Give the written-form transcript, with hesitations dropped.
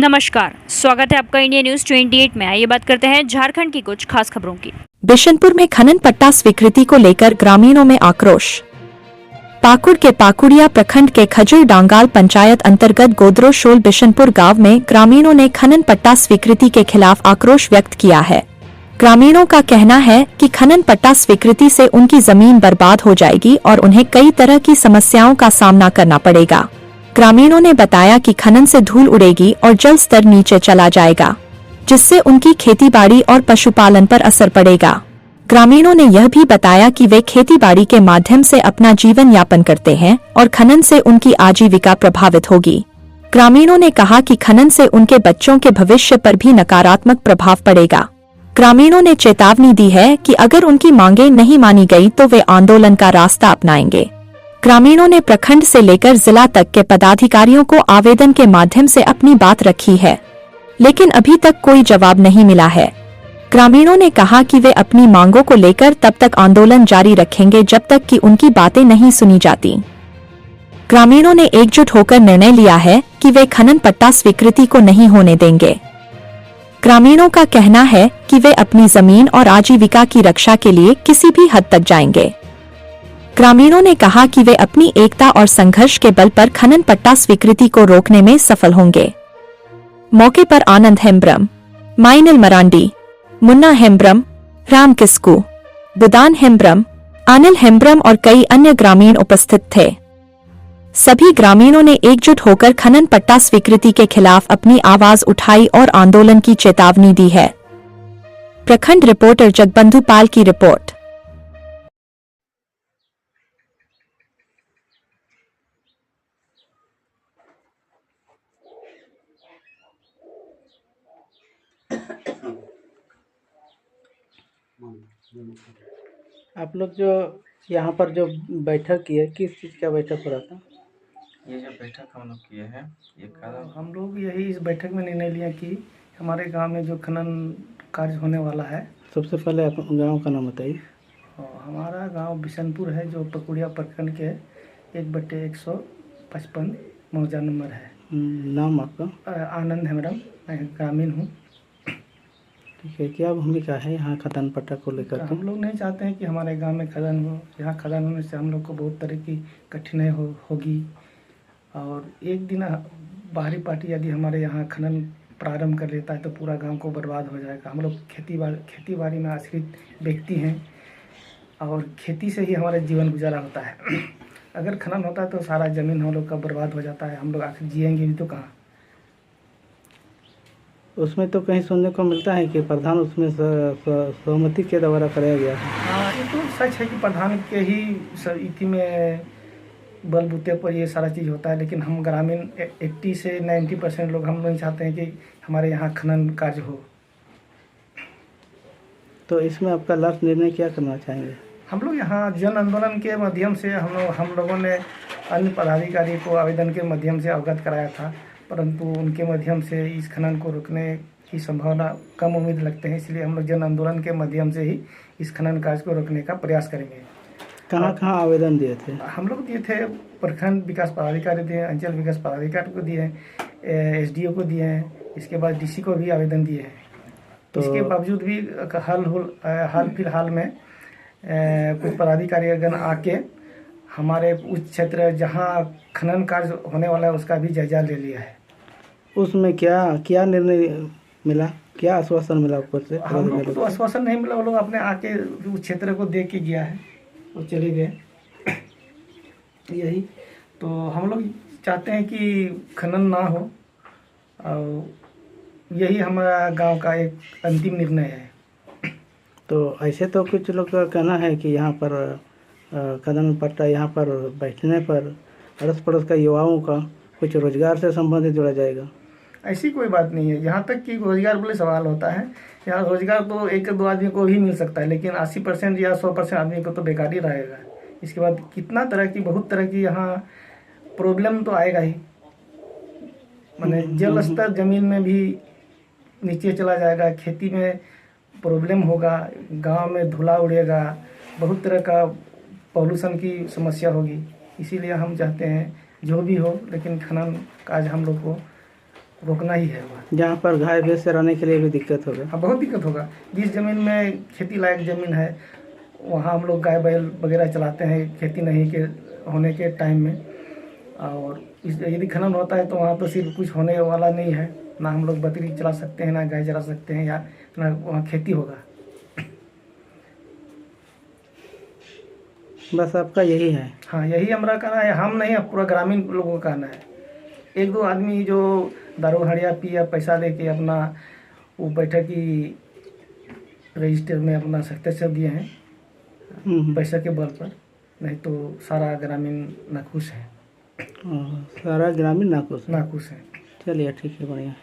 नमस्कार, स्वागत है आपका इंडिया न्यूज 28 में। आइए बात करते हैं झारखंड की कुछ खास खबरों की। बिशनपुर में खनन पट्टा स्वीकृति को लेकर ग्रामीणों में आक्रोश। पाकुड़ के पाकुड़िया प्रखंड के खजुर डांगाल पंचायत अंतर्गत गोदरो शोल बिशनपुर गांव में ग्रामीणों ने खनन पट्टा स्वीकृति के खिलाफ आक्रोश व्यक्त किया है। ग्रामीणों का कहना है कि खनन पट्टा स्वीकृति से उनकी जमीन बर्बाद हो जाएगी और उन्हें कई तरह की समस्याओं का सामना करना पड़ेगा। ग्रामीणों ने बताया कि खनन से धूल उड़ेगी और जल स्तर नीचे चला जाएगा, जिससे उनकी खेतीबाड़ी और पशुपालन पर असर पड़ेगा। ग्रामीणों ने यह भी बताया कि वे खेतीबाड़ी के माध्यम से अपना जीवन यापन करते हैं और खनन से उनकी आजीविका प्रभावित होगी। ग्रामीणों ने कहा कि खनन से उनके बच्चों के भविष्य पर भी नकारात्मक प्रभाव पड़ेगा। ग्रामीणों ने चेतावनी दी है कि अगर उनकी मांगें नहीं मानी गई तो वे आंदोलन का रास्ता अपनाएंगे। ग्रामीणों ने प्रखंड से लेकर जिला तक के पदाधिकारियों को आवेदन के माध्यम से अपनी बात रखी है, लेकिन अभी तक कोई जवाब नहीं मिला है। ग्रामीणों ने कहा कि वे अपनी मांगों को लेकर तब तक आंदोलन जारी रखेंगे जब तक कि उनकी बातें नहीं सुनी जाती। ग्रामीणों ने एकजुट होकर निर्णय लिया है कि वे खनन पट्टा स्वीकृति को नहीं होने देंगे। ग्रामीणों का कहना है कि वे अपनी जमीन और आजीविका की रक्षा के लिए किसी भी हद तक जाएंगे। ग्रामीणों ने कहा कि वे अपनी एकता और संघर्ष के बल पर खनन पट्टा स्वीकृति को रोकने में सफल होंगे। मौके पर आनंद हेम्ब्रम, माइनल मरांडी, मुन्ना हेम्ब्रम, राम किस्कू, बुदान हेम्ब्रम, अनिल हेम्ब्रम और कई अन्य ग्रामीण उपस्थित थे। सभी ग्रामीणों ने एकजुट होकर खनन पट्टा स्वीकृति के खिलाफ अपनी आवाज उठाई और आंदोलन की चेतावनी दी है। प्रखंड रिपोर्टर जगबंधु पाल की रिपोर्ट। आप लोग जो यहाँ पर जो बैठक किए, किस चीज़ का बैठक हो रहा था? ये जो बैठक हम लोग किए हैं ये कारण हम लोग यही इस बैठक में निर्णय लिया कि हमारे गांव में जो खनन कार्य होने वाला है। सबसे पहले आप गांव का नाम बताइए। हमारा गांव बिशनपुर है, जो पकुड़िया प्रखंड के 1/155 मौजा नंबर है। नाम आपका? आनंद हेम्ब्रम, मैं ग्रामीण हूँ। ठीक है, क्या भूमिका है यहाँ खनन पट्टा को लेकर? हम लोग नहीं चाहते हैं कि हमारे गांव में खनन हो। यहाँ खनन होने से हम लोग को बहुत तरह की कठिनाई होगी और एक दिन बाहरी पार्टी यदि हमारे यहाँ खनन प्रारंभ कर लेता है तो पूरा गांव को बर्बाद हो जाएगा। हम लोग खेती बाड़ी में आश्रित व्यक्ति हैं और खेती से ही हमारा जीवन गुजारा होता है। अगर खनन होता है तो सारा ज़मीन हम लोग का बर्बाद हो जाता है। हम लोग आखिर जिएंगे भी तो कहाँ? उसमें तो कहीं सुनने को मिलता है कि प्रधान उसमें सहमति के द्वारा कराया गया है। हाँ, ये तो सच है कि प्रधान के ही इसी में बलबूते पर ये सारा चीज़ होता है, लेकिन हम ग्रामीण 80 से 90% लोग हम नहीं चाहते हैं कि हमारे यहाँ खनन कार्य हो। तो इसमें आपका लास्ट निर्णय क्या करना चाहेंगे? हम लोग यहाँ जन आंदोलन के माध्यम से हम लोगों ने अन्य पदाधिकारी को आवेदन के माध्यम से अवगत कराया था, परंतु उनके माध्यम से इस खनन को रोकने की संभावना कम उम्मीद लगते हैं। इसलिए हम लोग जन आंदोलन के माध्यम से ही इस खनन कार्य को रोकने का प्रयास करेंगे। कहाँ आवेदन दिए थे? हम लोग दिए थे, प्रखंड विकास पदाधिकारी दिए, अंचल विकास पदाधिकारी को दिए, SDO को दिए हैं, इसके बाद DC को भी आवेदन दिए हैं। तो इसके बावजूद भी हाल फिलहाल में कुछ पदाधिकारी अगर आके हमारे उस क्षेत्र जहाँ खनन कार्य होने वाला है उसका भी जायजा ले लिया है। उसमें क्या निर्णय मिला, क्या आश्वासन मिला ऊपर से? हम लोग को तो आश्वासन नहीं मिला। वो लोग अपने आके उस क्षेत्र को देख के गया है और चले गए। यही तो हम लोग चाहते हैं कि खनन ना हो और यही हमारा गांव का एक अंतिम निर्णय है। तो ऐसे तो कुछ लोग का कहना है कि यहाँ पर खनन पट्टा यहाँ पर बैठने पर अड़ोस पड़ोस का युवाओं का कुछ रोजगार से संबंधित जोड़ा जाएगा। ऐसी कोई बात नहीं है। यहाँ तक कि रोजगार बोले सवाल होता है, यहाँ रोजगार तो 1-2 आदमी को ही मिल सकता है, लेकिन 80% या 100% आदमी को तो बेकार ही रहेगा। इसके बाद कितना बहुत तरह की यहाँ प्रॉब्लम तो आएगा ही। माने जल स्तर जमीन में भी नीचे चला जाएगा, खेती में प्रॉब्लम होगा, गांव में धुला उड़ेगा, बहुत तरह का पॉल्यूशन की समस्या होगी। इसीलिए हम चाहते हैं जो भी हो, लेकिन खनन काज हम लोग को रोकना ही है वहाँ। जहाँ पर गाय भैंस रहने के लिए भी दिक्कत होगा। हाँ, बहुत दिक्कत होगा। जिस ज़मीन में खेती लायक ज़मीन है वहाँ हम लोग गाय बैल वगैरह चलाते हैं खेती नहीं के होने के टाइम में, और यदि खनन होता है तो वहाँ तो सिर्फ कुछ होने वाला नहीं है, ना हम लोग बकरी चला सकते हैं, ना गाय चला सकते हैं, या ना वहाँ खेती होगा। बस आपका यही है? हाँ, यही हमारा कहना है। हम नहीं, पूरा ग्रामीण लोगों का कहना है। एक दो आदमी जो दारू हड़िया पी या पैसा लेके अपना वो बैठकी रजिस्टर में अपना हस्ताक्षर दिए हैं पैसा के बल पर, नहीं तो सारा ग्रामीण नाखुश है। सारा ग्रामीण नाखुश है। चलिए ठीक है, बढ़िया।